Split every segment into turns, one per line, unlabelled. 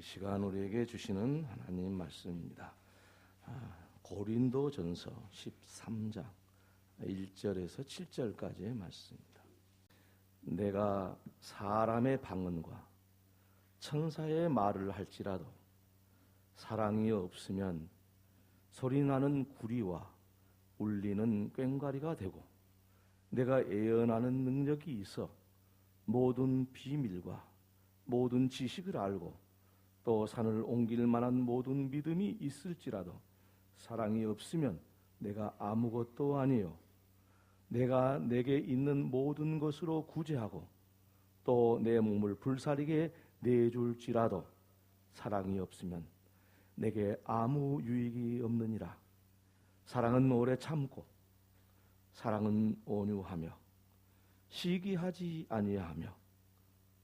시간 우리에게 주시는 하나님 말씀입니다. 고린도전서 13장 1절에서 7절까지의 말씀입니다. 내가 사람의 방언과 천사의 말을 할지라도 사랑이 없으면 소리나는 구리와 울리는 꽹과리가 되고, 내가 예언하는 능력이 있어 모든 비밀과 모든 지식을 알고 또 산을 옮길 만한 모든 믿음이 있을지라도 사랑이 없으면 내가 아무것도 아니요. 내가 내게 있는 모든 것으로 구제하고 또 내 몸을 불사르게 내줄지라도 사랑이 없으면 내게 아무 유익이 없느니라. 사랑은 오래 참고 사랑은 온유하며 시기하지 아니하며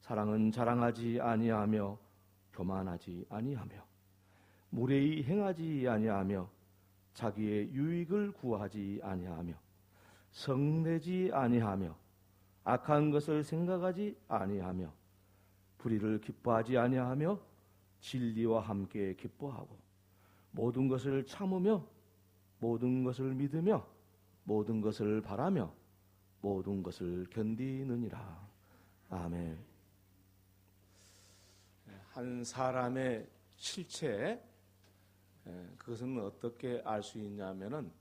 사랑은 자랑하지 아니하며 교만하지 아니하며 무례히 행하지 아니하며 자기의 유익을 구하지 아니하며 성내지 아니하며 악한 것을 생각하지 아니하며 불의를 기뻐하지 아니하며 진리와 함께 기뻐하고 모든 것을 참으며 모든 것을 믿으며 모든 것을 바라며 모든 것을 견디느니라. 아멘. 한 사람의 실체, 그것은 어떻게 알 수 있냐면은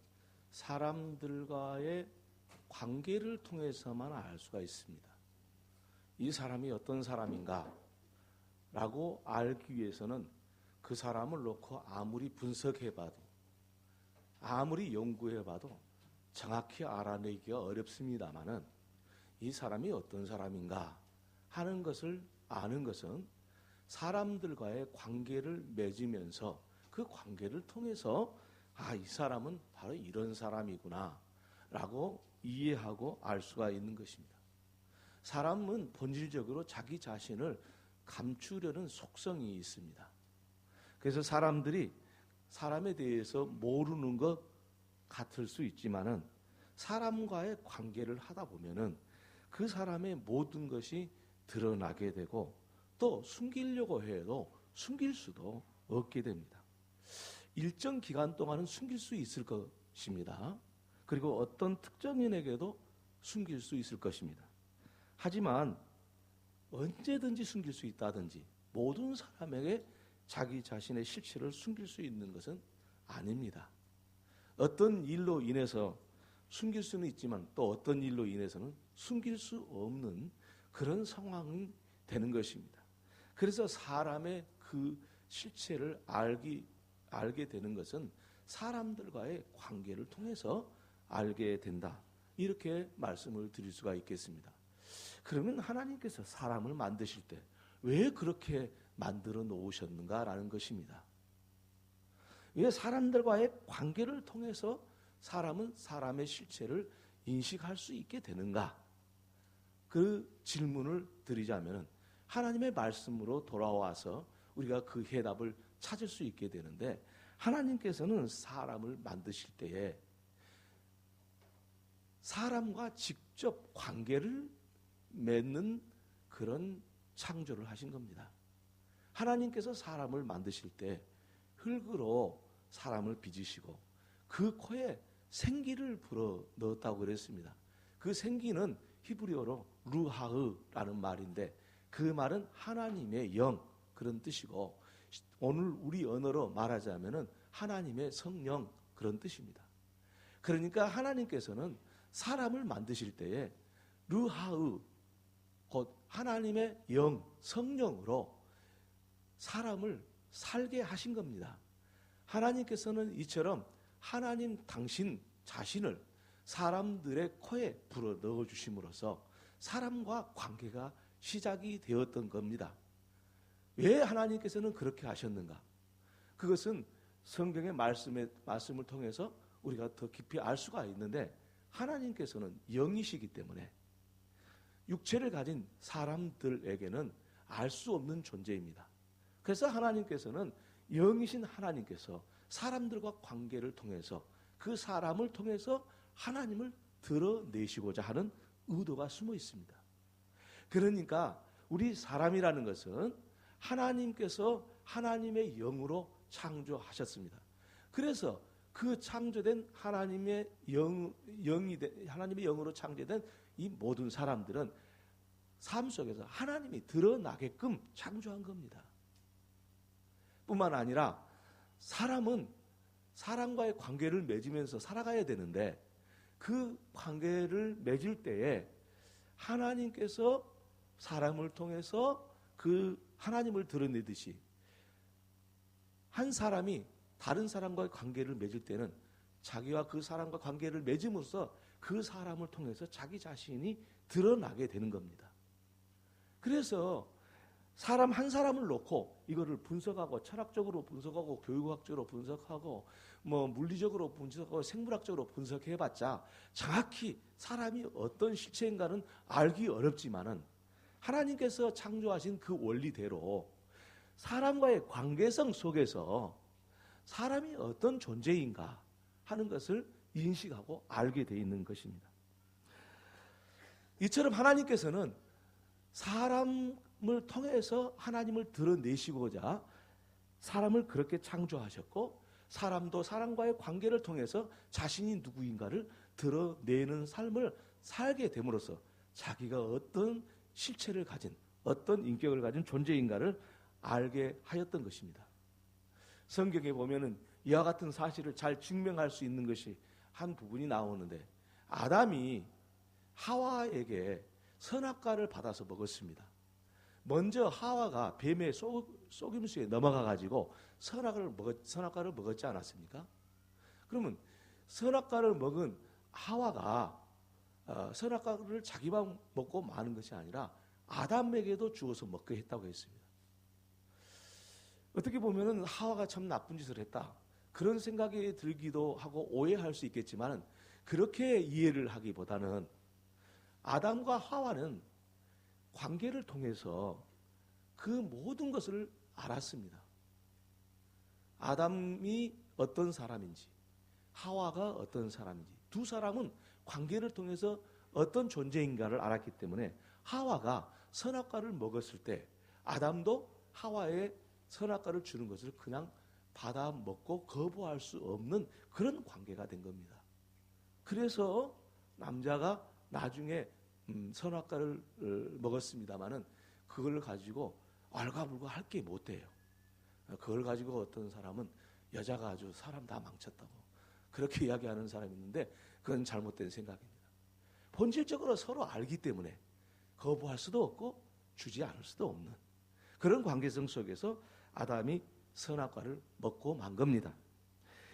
사람들과의 관계를 통해서만 알 수가 있습니다. 이 사람이 어떤 사람인가 라고 알기 위해서는 그 사람을 놓고 아무리 분석해봐도 아무리 연구해봐도 정확히 알아내기가 어렵습니다마는 이 사람이 어떤 사람인가 하는 것을 아는 것은 사람들과의 관계를 맺으면서 그 관계를 통해서 이 사람은 바로 이런 사람이구나 라고 이해하고 알 수가 있는 것입니다. 사람은 본질적으로 자기 자신을 감추려는 속성이 있습니다. 그래서 사람들이 사람에 대해서 모르는 것 같을 수 있지만은 사람과의 관계를 하다 보면은 그 사람의 모든 것이 드러나게 되고 또 숨기려고 해도 숨길 수도 없게 됩니다. 일정 기간 동안은 숨길 수 있을 것입니다. 그리고 어떤 특정인에게도 숨길 수 있을 것입니다. 하지만 언제든지 숨길 수 있다든지 모든 사람에게 자기 자신의 실체를 숨길 수 있는 것은 아닙니다. 어떤 일로 인해서 숨길 수는 있지만 또 어떤 일로 인해서는 숨길 수 없는 그런 상황이 되는 것입니다. 그래서 사람의 그 실체를 알게 되는 것은 사람들과의 관계를 통해서 알게 된다. 이렇게 말씀을 드릴 수가 있겠습니다. 그러면 하나님께서 사람을 만드실 때 왜 그렇게 만들어 놓으셨는가라는 것입니다. 왜 사람들과의 관계를 통해서 사람은 사람의 실체를 인식할 수 있게 되는가? 그 질문을 드리자면 하나님의 말씀으로 돌아와서 우리가 그 해답을 찾을 수 있게 되는데, 하나님께서는 사람을 만드실 때에 사람과 직접 관계를 맺는 그런 창조를 하신 겁니다. 하나님께서 사람을 만드실 때 흙으로 사람을 빚으시고 그 코에 생기를 불어 넣었다고 그랬습니다. 그 생기는 히브리어로 루하흐라는 말인데 그 말은 하나님의 영 그런 뜻이고, 오늘 우리 언어로 말하자면은 하나님의 성령 그런 뜻입니다. 그러니까 하나님께서는 사람을 만드실 때에 루하흐 곧 하나님의 영 성령으로 사람을 살게 하신 겁니다. 하나님께서는 이처럼 하나님 당신 자신을 사람들의 코에 불어 넣어 주심으로써 사람과 관계가 시작이 되었던 겁니다. 왜 하나님께서는 그렇게 하셨는가? 그것은 성경의 말씀을 통해서 우리가 더 깊이 알 수가 있는데, 하나님께서는 영이시기 때문에 육체를 가진 사람들에게는 알 수 없는 존재입니다. 그래서 하나님께서는 영이신 하나님께서 사람들과 관계를 통해서 그 사람을 통해서 하나님을 드러내시고자 하는 의도가 숨어 있습니다. 그러니까 우리 사람이라는 것은 하나님께서 하나님의 영으로 창조하셨습니다. 그래서 그 창조된 하나님의 하나님의 영으로 창조된 이 모든 사람들은 삶 속에서 하나님이 드러나게끔 창조한 겁니다. 뿐만 아니라 사람은 사람과의 관계를 맺으면서 살아가야 되는데 그 관계를 맺을 때에 하나님께서 사람을 통해서 그 하나님을 드러내듯이 한 사람이 다른 사람과의 관계를 맺을 때는 자기와 그 사람과 관계를 맺음으로써 그 사람을 통해서 자기 자신이 드러나게 되는 겁니다. 그래서 사람 한 사람을 놓고 이거를 분석하고 철학적으로 분석하고 교육학적으로 분석하고 뭐 물리적으로 분석하고 생물학적으로 분석해봤자 정확히 사람이 어떤 실체인가는 알기 어렵지만은 하나님께서 창조하신 그 원리대로 사람과의 관계성 속에서 사람이 어떤 존재인가 하는 것을 인식하고 알게 돼 있는 것입니다. 이처럼 하나님께서는 사람을 통해서 하나님을 드러내시고자 사람을 그렇게 창조하셨고 사람도 사람과의 관계를 통해서 자신이 누구인가를 드러내는 삶을 살게 됨으로써 자기가 어떤 실체를 가진 어떤 인격을 가진 존재인가를 알게 하였던 것입니다. 성경에 보면은 이와 같은 사실을 잘 증명할 수 있는 것이 한 부분이 나오는데 아담이 하와에게 선악과를 받아서 먹었습니다. 먼저 하와가 뱀의 속임수에 넘어가 가지고 선악과를 먹었지 않았습니까? 그러면 선악과를 먹은 하와가 선악과를 자기만 먹고 마는 것이 아니라 아담에게도 주어서 먹게 했다고 했습니다. 어떻게 보면은 하와가 참 나쁜 짓을 했다 그런 생각이 들기도 하고 오해할 수 있겠지만 그렇게 이해를 하기보다는 아담과 하와는 관계를 통해서 그 모든 것을 알았습니다. 아담이 어떤 사람인지 하와가 어떤 사람인지 두 사람은 관계를 통해서 어떤 존재인가를 알았기 때문에 하와가 선악과를 먹었을 때 아담도 하와의 선악과를 주는 것을 그냥 받아 먹고 거부할 수 없는 그런 관계가 된 겁니다. 그래서 남자가 나중에 선악과를 먹었습니다마는 그걸 가지고 알가불가 할 게 못 돼요. 그걸 가지고 어떤 사람은 여자가 아주 사람 다 망쳤다고 그렇게 이야기하는 사람이 있는데 그건 잘못된 생각입니다. 본질적으로 서로 알기 때문에 거부할 수도 없고 주지 않을 수도 없는 그런 관계성 속에서 아담이 선악과를 먹고 만 겁니다.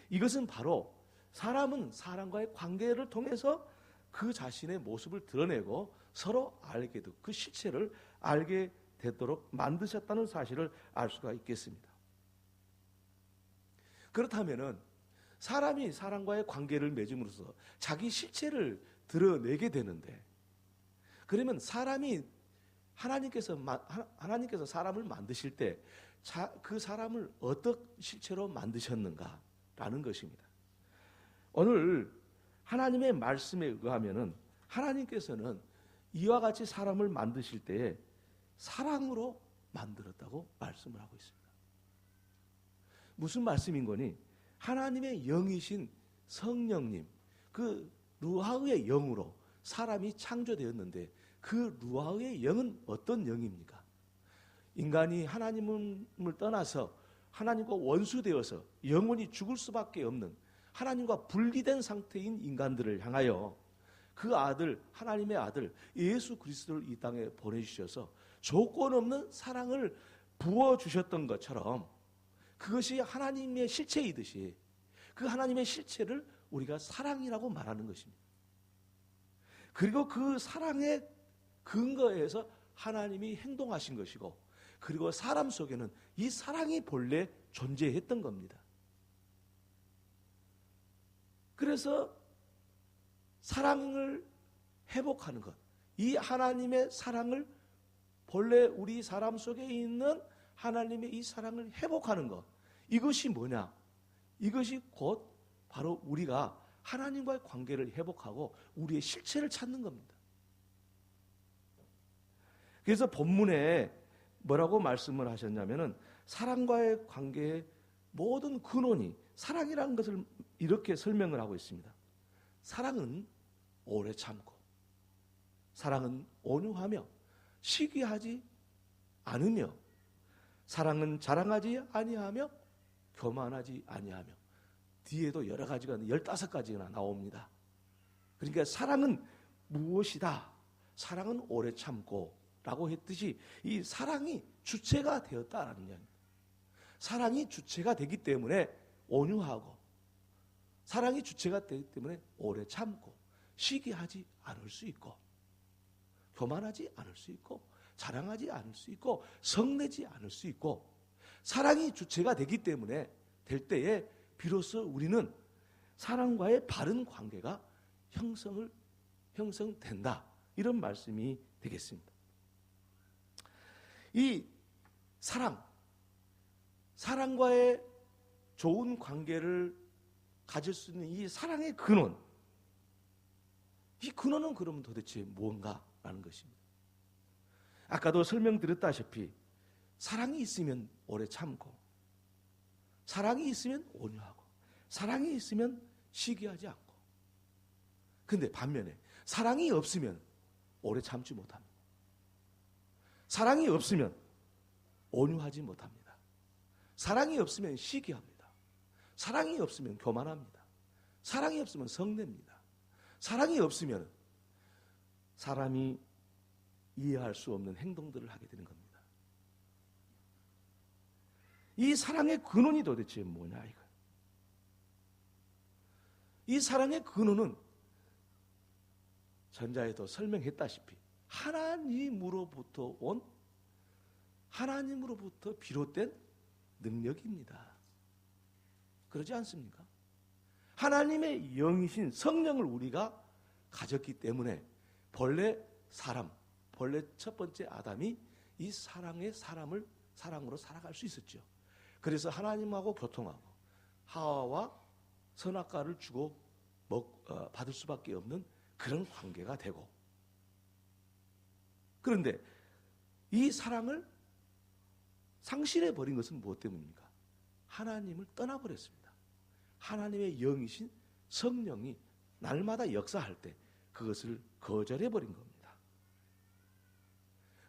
이것은 바로 사람은 사람과의 관계를 통해서 그 자신의 모습을 드러내고 서로 알게 되고 그 실체를 알게 되도록 만드셨다는 사실을 알 수가 있겠습니다. 그렇다면은 사람이 사람과의 관계를 맺음으로써 자기 실체를 드러내게 되는데 그러면 사람이 하나님께서 사람을 만드실 때 그 사람을 어떤 실체로 만드셨는가라는 것입니다. 오늘 하나님의 말씀에 의하면은 하나님께서는 이와 같이 사람을 만드실 때에 사랑으로 만들었다고 말씀을 하고 있습니다. 무슨 말씀인 거니? 하나님의 영이신 성령님, 그 루아흐의 영으로 사람이 창조되었는데 그 루아흐의 영은 어떤 영입니까? 인간이 하나님을 떠나서 하나님과 원수되어서 영원히 죽을 수밖에 없는 하나님과 분리된 상태인 인간들을 향하여 그 아들, 하나님의 아들 예수 그리스도를 이 땅에 보내주셔서 조건 없는 사랑을 부어주셨던 것처럼 그것이 하나님의 실체이듯이 그 하나님의 실체를 우리가 사랑이라고 말하는 것입니다. 그리고 그 사랑의 근거에서 하나님이 행동하신 것이고 그리고 사람 속에는 이 사랑이 본래 존재했던 겁니다. 그래서 사랑을 회복하는 것, 이 하나님의 사랑을 본래 우리 사람 속에 있는 하나님의 이 사랑을 회복하는 것, 이것이 뭐냐? 이것이 곧 바로 우리가 하나님과의 관계를 회복하고 우리의 실체를 찾는 겁니다. 그래서 본문에 뭐라고 말씀을 하셨냐면은 사랑과의 관계의 모든 근원이 사랑이라는 것을 이렇게 설명을 하고 있습니다. 사랑은 오래 참고, 사랑은 온유하며, 시기하지 않으며, 사랑은 자랑하지 아니하며, 교만하지 아니하며. 뒤에도 여러 가지가 15가지나 나옵니다. 그러니까 사랑은 무엇이다? 사랑은 오래 참고 라고 했듯이 이 사랑이 주체가 되었다라는 이야기입니다. 사랑이 주체가 되기 때문에 온유하고, 사랑이 주체가 되기 때문에 오래 참고, 시기하지 않을 수 있고, 교만하지 않을 수 있고, 자랑하지 않을 수 있고, 성내지 않을 수 있고, 사랑이 주체가 되기 때문에 될 때에 비로소 우리는 사랑과의 바른 관계가 형성된다. 이런 말씀이 되겠습니다. 이 사랑과의 좋은 관계를 가질 수 있는 이 사랑의 근원, 이 근원은 그러면 도대체 뭔가라는 것입니다. 아까도 설명드렸다시피 사랑이 있으면 오래 참고, 사랑이 있으면 온유하고, 사랑이 있으면 시기하지 않고. 근데 반면에 사랑이 없으면 오래 참지 못합니다. 사랑이 없으면 온유하지 못합니다. 사랑이 없으면 시기합니다. 사랑이 없으면 교만합니다. 사랑이 없으면 성냅니다. 사랑이 없으면 사람이 이해할 수 없는 행동들을 하게 되는 겁니다. 이 사랑의 근원이 도대체 뭐냐 이거. 이 사랑의 근원은 전자에도 설명했다시피 하나님으로부터 온, 하나님으로부터 비롯된 능력입니다. 그러지 않습니까? 하나님의 영이신 성령을 우리가 가졌기 때문에 본래 첫 번째 아담이 이 사랑의 사람을 사랑으로 살아갈 수 있었죠. 그래서 하나님하고 교통하고 하와와 선악과를 주고 받을 수밖에 없는 그런 관계가 되고, 그런데 이 사랑을 상실해 버린 것은 무엇 때문입니까? 하나님을 떠나버렸습니다. 하나님의 영이신 성령이 날마다 역사할 때 그것을 거절해 버린 겁니다.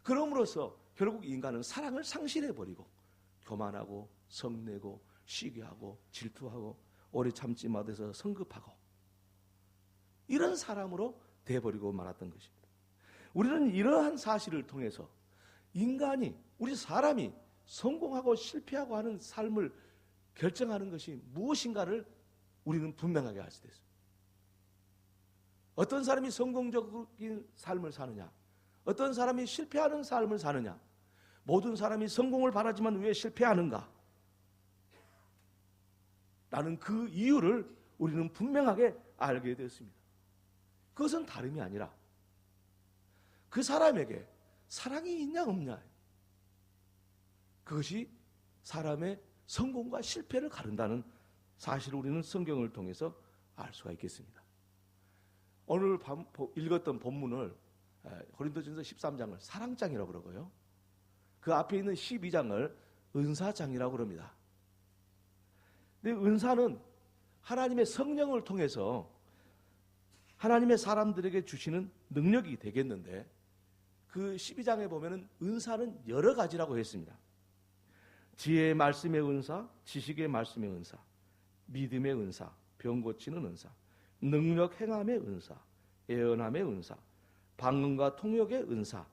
그럼으로써 결국 인간은 사랑을 상실해 버리고 교만하고 성내고 시기하고 질투하고 오래 참지 못해서 성급하고 이런 사람으로 돼버리고 말았던 것입니다. 우리는 이러한 사실을 통해서 인간이, 우리 사람이 성공하고 실패하고 하는 삶을 결정하는 것이 무엇인가를 우리는 분명하게 알 수 있습니다. 어떤 사람이 성공적인 삶을 사느냐, 어떤 사람이 실패하는 삶을 사느냐, 모든 사람이 성공을 바라지만 왜 실패하는가? 라는 그 이유를 우리는 분명하게 알게 되었습니다. 그것은 다름이 아니라 그 사람에게 사랑이 있냐 없냐, 그것이 사람의 성공과 실패를 가른다는 사실을 우리는 성경을 통해서 알 수가 있겠습니다. 오늘 읽었던 본문을 고린도전서 13장을 사랑장이라고 그러고요, 그 앞에 있는 12장을 은사장이라고 그럽니다. 근데 은사는 하나님의 성령을 통해서 하나님의 사람들에게 주시는 능력이 되겠는데, 그 12장에 보면은 은사는 여러 가지라고 했습니다. 지혜의 말씀의 은사, 지식의 말씀의 은사, 믿음의 은사, 병 고치는 은사, 능력 행함의 은사, 예언함의 은사, 방언과 통역의 은사,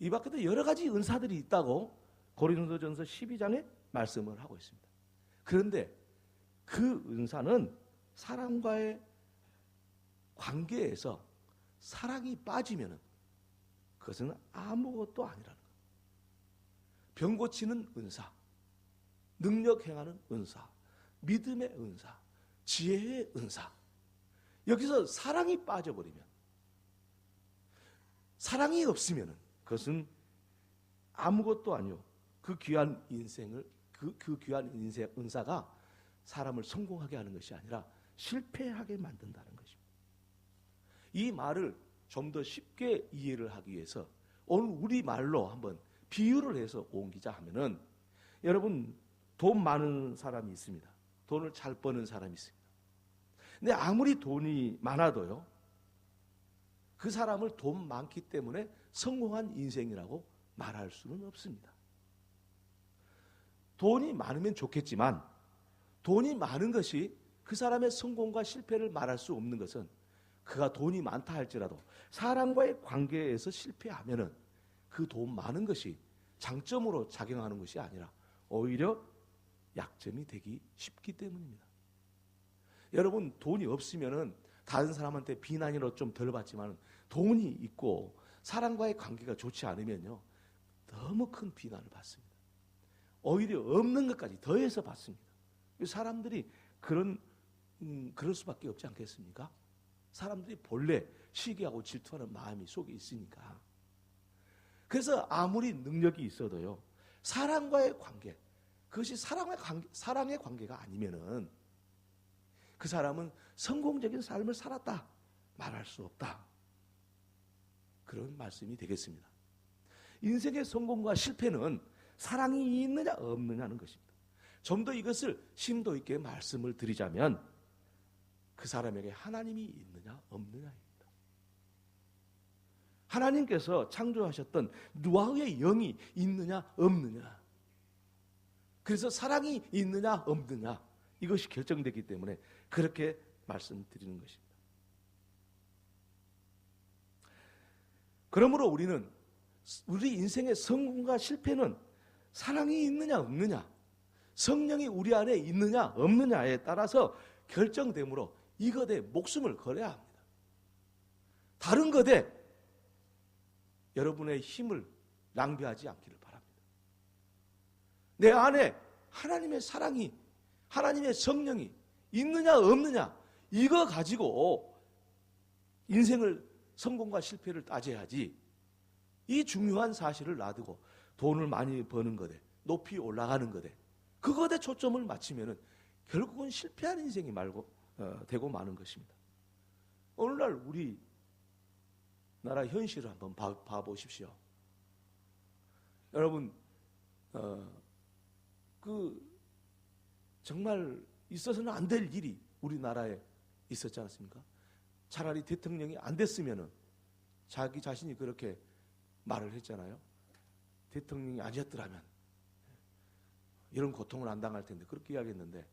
이 밖에도 여러 가지 은사들이 있다고 고린도전서 12장에 말씀을 하고 있습니다. 그런데 그 은사는 사람과의 관계에서 사랑이 빠지면 그것은 아무것도 아니라는 거예요. 병 고치는 은사, 능력 행하는 은사, 믿음의 은사, 지혜의 은사, 여기서 사랑이 빠져버리면, 사랑이 없으면 그것은 아무것도 아니요, 그 귀한 인생을, 그 귀한 인생 은사가 사람을 성공하게 하는 것이 아니라 실패하게 만든다는 것입니다. 이 말을 좀 더 쉽게 이해를 하기 위해서 오늘 우리 말로 한번 비유를 해서 옮기자 하면은, 여러분, 돈 많은 사람이 있습니다. 돈을 잘 버는 사람이 있습니다. 근데 아무리 돈이 많아도요, 그 사람을 돈 많기 때문에 성공한 인생이라고 말할 수는 없습니다. 돈이 많으면 좋겠지만 돈이 많은 것이 그 사람의 성공과 실패를 말할 수 없는 것은, 그가 돈이 많다 할지라도 사람과의 관계에서 실패하면은 그 돈 많은 것이 장점으로 작용하는 것이 아니라 오히려 약점이 되기 쉽기 때문입니다. 여러분, 돈이 없으면은 다른 사람한테 비난이라도 좀 덜 받지만, 돈이 있고 사람과의 관계가 좋지 않으면요, 너무 큰 비난을 받습니다. 오히려 없는 것까지 더해서 받습니다. 사람들이 그럴 수밖에 없지 않겠습니까? 사람들이 본래 시기하고 질투하는 마음이 속에 있으니까. 그래서 아무리 능력이 있어도요, 사람과의 관계, 그것이 사랑의 관계가 아니면은 그 사람은 성공적인 삶을 살았다 말할 수 없다, 그런 말씀이 되겠습니다. 인생의 성공과 실패는 사랑이 있느냐 없느냐는 것입니다. 좀 더 이것을 심도 있게 말씀을 드리자면, 그 사람에게 하나님이 있느냐 없느냐입니다. 하나님께서 창조하셨던 노아의 영이 있느냐 없느냐, 그래서 사랑이 있느냐 없느냐, 이것이 결정되기 때문에 그렇게 말씀드리는 것입니다. 그러므로 우리는 우리 인생의 성공과 실패는 사랑이 있느냐 없느냐, 성령이 우리 안에 있느냐 없느냐에 따라서 결정되므로 이것에 목숨을 걸어야 합니다. 다른 것에 여러분의 힘을 낭비하지 않기를 바랍니다. 내 안에 하나님의 사랑이, 하나님의 성령이 있느냐 없느냐, 이거 가지고 인생을 성공과 실패를 따져야지, 이 중요한 사실을 놔두고 돈을 많이 버는 것에, 높이 올라가는 것에, 그것에 초점을 맞추면은 결국은 실패한 인생이 되고 마는 것입니다. 오늘날 우리 나라 현실을 한번 봐보십시오. 여러분, 정말 있어서는 안 될 일이 우리나라에 있었지 않습니까? 차라리 대통령이 안 됐으면은, 자기 자신이 그렇게 말을 했잖아요. 대통령이 아니었더라면 이런 고통을 안 당할 텐데, 그렇게 이야기했는데,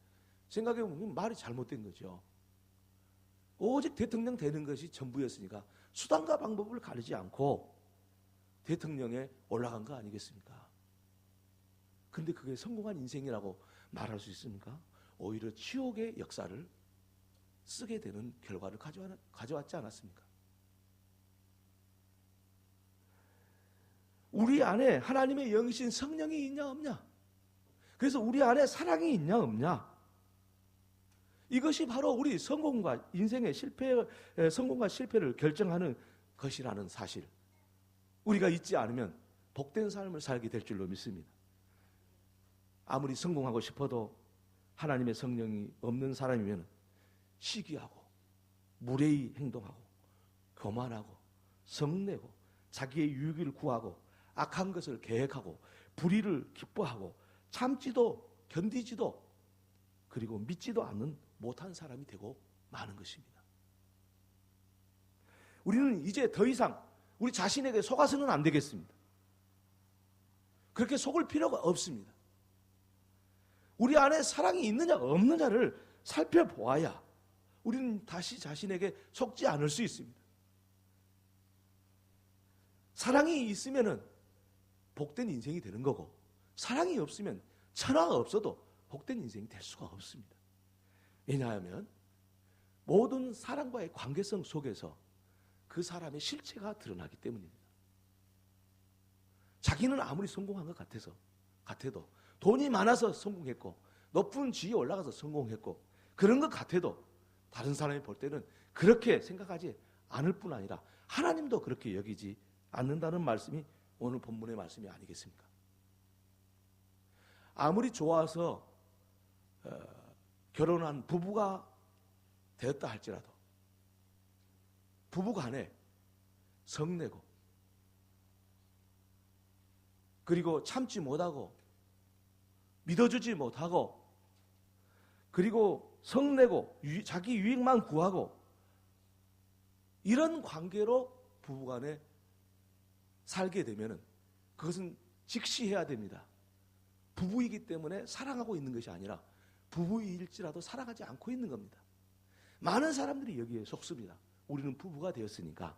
생각해보면 말이 잘못된 거죠. 오직 대통령 되는 것이 전부였으니까 수단과 방법을 가리지 않고 대통령에 올라간 거 아니겠습니까? 근데 그게 성공한 인생이라고 말할 수 있습니까? 오히려 지옥의 역사를 쓰게 되는 결과를 가져왔지 않았습니까? 우리 안에 하나님의 영이신 성령이 있냐 없냐, 그래서 우리 안에 사랑이 있냐 없냐, 이것이 바로 우리 성공과 인생의 성공과 실패를 결정하는 것이라는 사실, 우리가 잊지 않으면 복된 삶을 살게 될 줄로 믿습니다. 아무리 성공하고 싶어도 하나님의 성령이 없는 사람이면 시기하고 무례히 행동하고 교만하고 성내고 자기의 유익을 구하고 악한 것을 계획하고 불의를 기뻐하고 참지도 견디지도 그리고 믿지도 않는 못한 사람이 되고 마는 것입니다. 우리는 이제 더 이상 우리 자신에게 속아서는 안 되겠습니다. 그렇게 속을 필요가 없습니다. 우리 안에 사랑이 있느냐 없느냐를 살펴보아야 우리는 다시 자신에게 속지 않을 수 있습니다. 사랑이 있으면 복된 인생이 되는 거고, 사랑이 없으면 천하가 없어도 복된 인생이 될 수가 없습니다. 왜냐하면 모든 사람과의 관계성 속에서 그 사람의 실체가 드러나기 때문입니다. 자기는 아무리 성공한 것 같아도 돈이 많아서 성공했고 높은 지위에 올라가서 성공했고 그런 것 같아도 다른 사람이 볼 때는 그렇게 생각하지 않을 뿐 아니라 하나님도 그렇게 여기지 않는다는 말씀이 오늘 본문의 말씀이 아니겠습니까? 아무리 좋아서 결혼한 부부가 되었다 할지라도 부부간에 성내고 그리고 참지 못하고 믿어주지 못하고 그리고 성내고 자기 유익만 구하고 이런 관계로 부부간에 살게 되면은 그것은 직시해야 됩니다. 부부이기 때문에 사랑하고 있는 것이 아니라 부부일지라도 사랑하지 않고 있는 겁니다. 많은 사람들이 여기에 속습니다. 우리는 부부가 되었으니까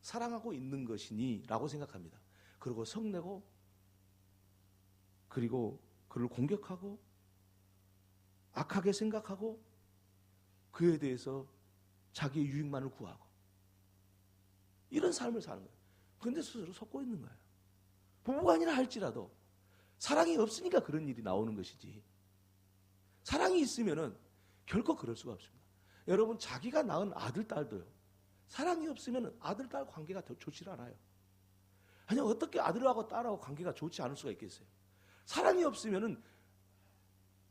사랑하고 있는 것이니 라고 생각합니다. 그리고 성내고 그리고 그를 공격하고 악하게 생각하고 그에 대해서 자기의 유익만을 구하고 이런 삶을 사는 거예요. 그런데 스스로 속고 있는 거예요. 부부가 아니라 할지라도 사랑이 없으니까 그런 일이 나오는 것이지 사랑이 있으면은 결코 그럴 수가 없습니다. 여러분 자기가 낳은 아들, 딸도요. 사랑이 없으면 아들, 딸 관계가 더 좋지 않아요. 아니 어떻게 아들하고 딸하고 관계가 좋지 않을 수가 있겠어요. 사랑이 없으면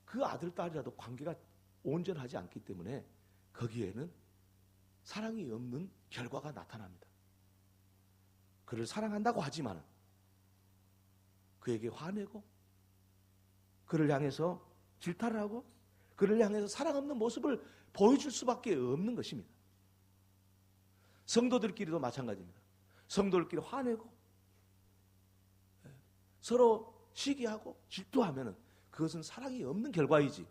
그 아들, 딸이라도 관계가 온전하지 않기 때문에 거기에는 사랑이 없는 결과가 나타납니다. 그를 사랑한다고 하지만 그에게 화내고 그를 향해서 질타를 하고 그를 향해서 사랑 없는 모습을 보여줄 수밖에 없는 것입니다. 성도들끼리도 마찬가지입니다. 성도들끼리 화내고 서로 시기하고 질투하면 그것은 사랑이 없는 결과이지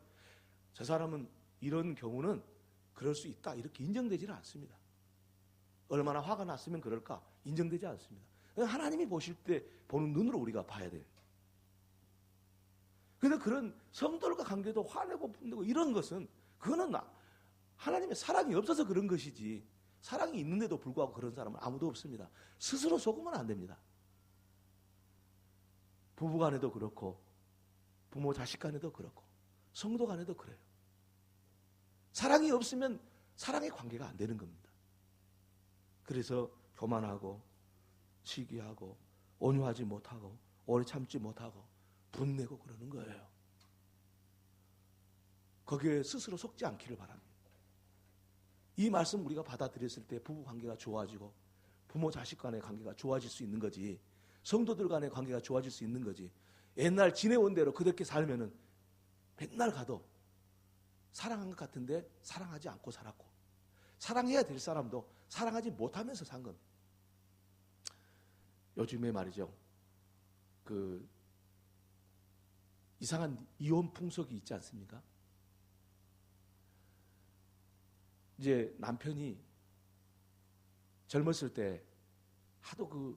저 사람은 이런 경우는 그럴 수 있다 이렇게 인정되지는 않습니다. 얼마나 화가 났으면 그럴까 인정되지 않습니다. 하나님이 보실 때 보는 눈으로 우리가 봐야 돼요. 그런데 그런 성도들과 관계도 화내고 분내고 이런 것은 그거는 하나님의 사랑이 없어서 그런 것이지 사랑이 있는데도 불구하고 그런 사람은 아무도 없습니다. 스스로 속으면 안 됩니다. 부부 간에도 그렇고 부모 자식 간에도 그렇고 성도 간에도 그래요. 사랑이 없으면 사랑의 관계가 안 되는 겁니다. 그래서 교만하고 시기하고 온유하지 못하고 오래 참지 못하고 분내고 그러는 거예요. 거기에 스스로 속지 않기를 바랍니다. 이 말씀 우리가 받아들였을 때 부부 관계가 좋아지고 부모 자식 간의 관계가 좋아질 수 있는 거지 성도들 간의 관계가 좋아질 수 있는 거지 옛날 지내온 대로 그렇게 살면은 맨날 가도 사랑한 것 같은데 사랑하지 않고 살았고 사랑해야 될 사람도 사랑하지 못하면서 산 겁니다. 요즘에 말이죠. 그 이상한 이혼 풍속이 있지 않습니까? 이제 남편이 젊었을 때 하도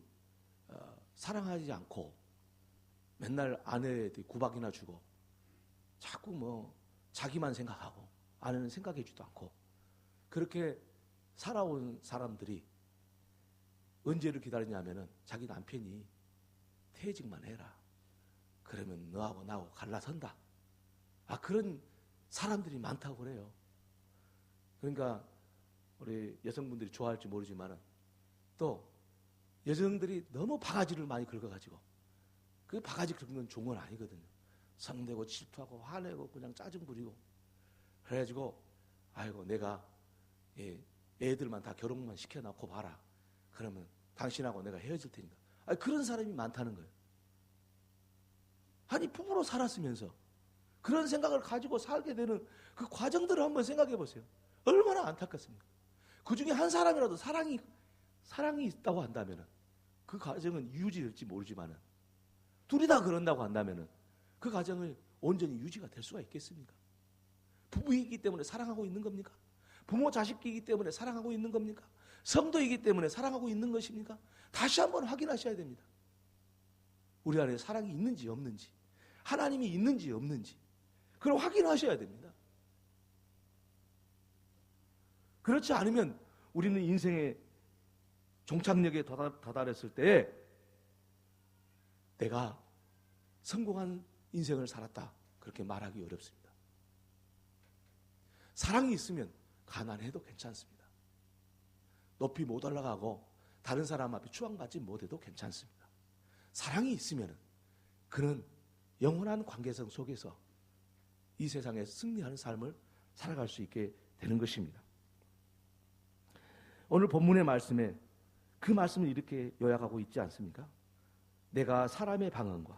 사랑하지 않고 맨날 아내에 구박이나 주고 자꾸 뭐 자기만 생각하고 아내는 생각해주지도 않고 그렇게 살아온 사람들이 언제를 기다리냐면은 자기 남편이 퇴직만 해라. 그러면 너하고 나하고 갈라선다. 그런 사람들이 많다고 그래요. 그러니까 우리 여성분들이 좋아할지 모르지만은 또 여성들이 너무 바가지를 많이 긁어가지고 그 바가지 긁는 종은 아니거든요. 성내고 질투하고 화내고 그냥 짜증 부리고 그래가지고 아이고 내가 애들만 다 결혼만 시켜놓고 봐라. 그러면 당신하고 내가 헤어질 테니까. 그런 사람이 많다는 거예요. 아니 부부로 살았으면서 그런 생각을 가지고 살게 되는 그 과정들을 한번 생각해 보세요. 얼마나 안타깝습니까? 그 중에 한 사람이라도 사랑이 있다고 한다면 그 가정은 유지될지 모르지만은 둘이 다 그런다고 한다면 그 가정을 온전히 유지가 될 수가 있겠습니까? 부부이기 때문에 사랑하고 있는 겁니까? 부모 자식이기 때문에 사랑하고 있는 겁니까? 성도이기 때문에 사랑하고 있는 것입니까? 다시 한번 확인하셔야 됩니다. 우리 안에 사랑이 있는지 없는지 하나님이 있는지 없는지 그걸 확인하셔야 됩니다. 그렇지 않으면 우리는 인생의 종착역에 도달했을 때 내가 성공한 인생을 살았다 그렇게 말하기 어렵습니다. 사랑이 있으면 가난해도 괜찮습니다. 높이 못 올라가고 다른 사람 앞에 추앙받지 못해도 괜찮습니다. 사랑이 있으면 그는 영원한 관계성 속에서 이 세상에 승리하는 삶을 살아갈 수 있게 되는 것입니다. 오늘 본문의 말씀에 그 말씀을 이렇게 요약하고 있지 않습니까?
내가 사람의 방언과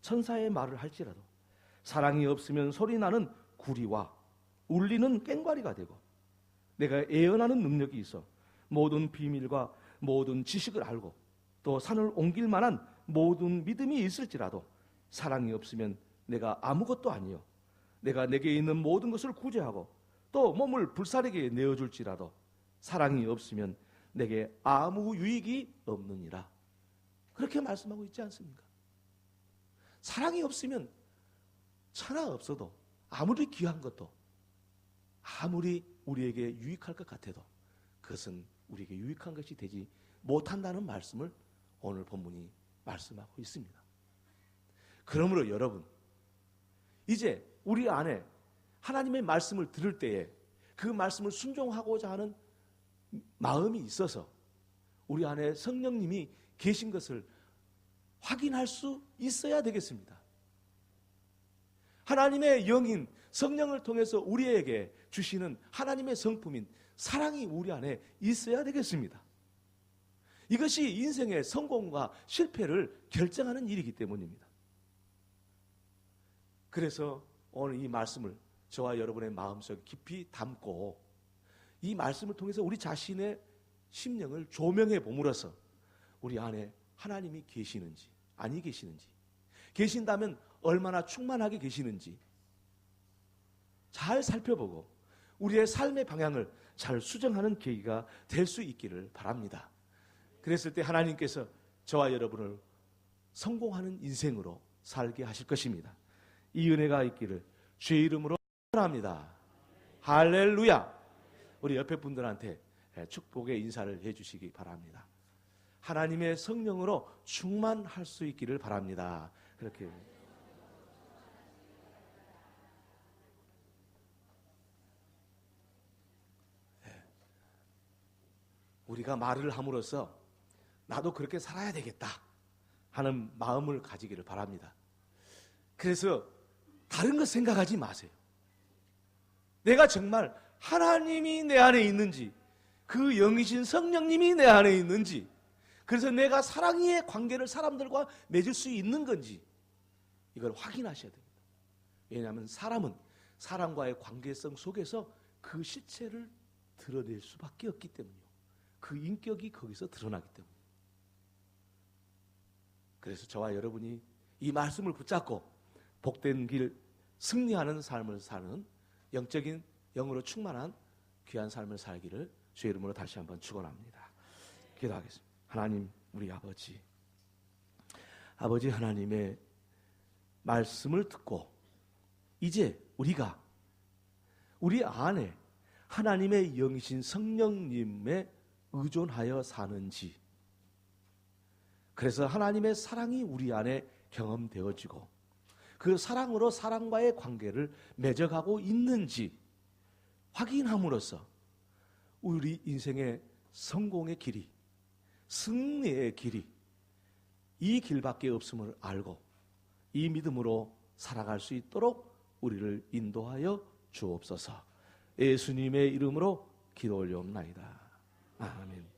천사의 말을 할지라도 사랑이 없으면 소리나는 구리와 울리는 꽹과리가 되고, 내가 예언하는 능력이 있어 모든 비밀과 모든 지식을 알고 또 산을 옮길 만한 모든 믿음이 있을지라도 사랑이 없으면 내가 아무것도 아니요, 내가 내게 있는 모든 것을 구제하고 또 몸을 불사르게 내어줄지라도 사랑이 없으면 내게 아무 유익이 없느니라. 그렇게 말씀하고 있지 않습니까? 사랑이 없으면 천하 없어도 아무리 귀한 것도, 아무리 우리에게 유익할 것 같아도 그것은 우리에게 유익한 것이 되지 못한다는 말씀을 오늘 본문이 말씀하고 있습니다. 그러므로 여러분, 이제 우리 안에 하나님의 말씀을 들을 때에 그 말씀을 순종하고자 하는 마음이 있어서 우리 안에 성령님이 계신 것을 확인할 수 있어야 되겠습니다. 하나님의 영인 성령을 통해서 우리에게 주시는 하나님의 성품인 사랑이 우리 안에 있어야 되겠습니다. 이것이 인생의 성공과 실패를 결정하는 일이기 때문입니다. 그래서 오늘 이 말씀을 저와 여러분의 마음속에 깊이 담고 이 말씀을 통해서 우리 자신의 심령을 조명해 봄으로써 우리 안에 하나님이 계시는지 아니 계시는지, 계신다면 얼마나 충만하게 계시는지 잘 살펴보고 우리의 삶의 방향을 잘 수정하는 계기가 될 수 있기를 바랍니다. 그랬을 때 하나님께서 저와 여러분을 성공하는 인생으로 살게 하실 것입니다. 이 은혜가 있기를 주의 이름으로 축원합니다. 할렐루야. 우리 옆에 분들한테 축복의 인사를 해주시기 바랍니다. 하나님의 성령으로 충만할 수 있기를 바랍니다. 그렇게 우리가 말을 함으로써 나도 그렇게 살아야 되겠다 하는 마음을 가지기를 바랍니다. 그래서 다른 것 생각하지 마세요. 내가 정말 하나님이 내 안에 있는지, 그 영이신 성령님이 내 안에 있는지, 그래서 내가 사랑의 관계를 사람들과 맺을 수 있는 건지 이걸 확인하셔야 됩니다. 왜냐하면 사람은 사람과의 관계성 속에서 그 실체를 드러낼 수밖에 없기 때문이요. 그 인격이 거기서 드러나기 때문이에요. 그래서 저와 여러분이 이 말씀을 붙잡고 복된 길, 승리하는 삶을 사는 영적인 영으로 충만한 귀한 삶을 살기를 주의 이름으로 다시 한번 축원합니다. 기도하겠습니다. 하나님, 우리 아버지 하나님의 말씀을 듣고 이제 우리가 우리 안에 하나님의 영이신 성령님에 의존하여 사는지, 그래서 하나님의 사랑이 우리 안에 경험되어지고 그 사랑으로 사랑과의 관계를 맺어가고 있는지 확인함으로써 우리 인생의 성공의 길이, 승리의 길이 이 길밖에 없음을 알고 이 믿음으로 살아갈 수 있도록 우리를 인도하여 주옵소서. 예수님의 이름으로 기도 올려옵나이다. 아멘.